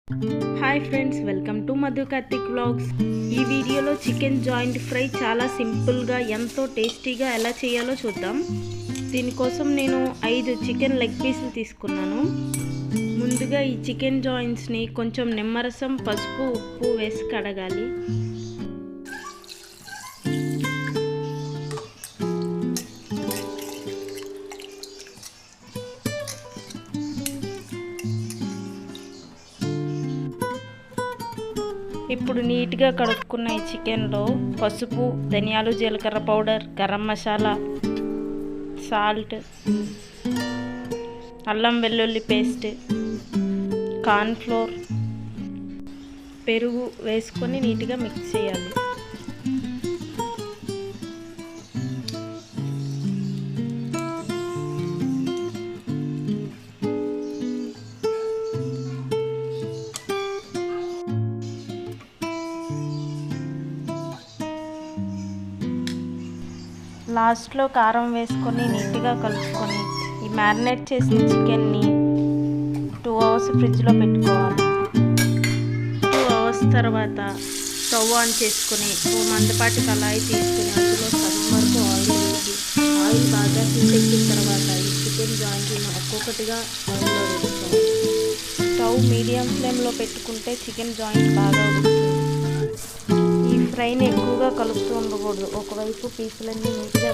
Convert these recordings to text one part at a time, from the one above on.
Hi friends, welcome to Madhu Karthik vlogs. ఈ వీడియోలో chicken joint fry చాలా సింపుల్గా ఎంతో టేస్టీగా ఎలా చేయాలో చూద్దాం. దీనికోసం నేను 5 చికెన్ లెగ్ పీసులు తీసుకున్నాను. ముందుగా ఈ చికెన్ జాయింట్స్ని కొంచెం నిమ్మరసం, పసుపు, ఉప్పు వేసి కడగాలి. ఇప్పుడు నీట్గా కడుక్కున్న ఈ చికెన్లో పసుపు, ధనియాలు, జీలకర్ర పౌడర్, గరం మసాలా, సాల్ట్, అల్లం వెల్లుల్లి పేస్ట్, కార్న్ఫ్లోర్, పెరుగు వేసుకొని నీట్గా మిక్స్ చేయాలి. లాస్ట్లో కారం వేసుకొని నీట్గా కలుపుకొని ఈ మ్యారినేట్ చేసిన చికెన్ని 2 అవర్స్ ఫ్రిడ్జ్లో పెట్టుకోవాలి. 2 అవర్స్ తర్వాత స్టవ్ ఆన్ చేసుకొని మందపాటి కళాయి తీసుకుని అందులో సగం వరకు ఆయిల్ బాగా హీట్ ఎక్కిన తర్వాత ఈ చికెన్ జాయింట్లను ఒక్కొక్కటిగా ఆయిల్లో వేసుకోవాలి. స్టవ్ మీడియం ఫ్లేమ్లో పెట్టుకుంటే చికెన్ జాయింట్ బాగా ఉడుకుతుంది. ఈ ఫ్రైని ఎక్కువగా కలుపుతూ ఉండకూడదు. ఒకవైపు పీసులన్నీ నీట్గా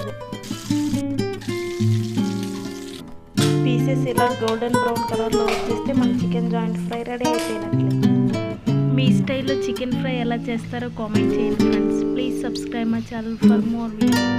పీసెస్ ఇలా గోల్డెన్ బ్రౌన్ కలర్లో వచ్చేస్తే మన చికెన్ జాయింట్ ఫ్రై రెడీ అయిపోయినట్లే. మీ స్టైల్లో చికెన్ ఫ్రై ఎలా చేస్తారో కామెంట్ చేయండి friends. Please subscribe my channel for more videos.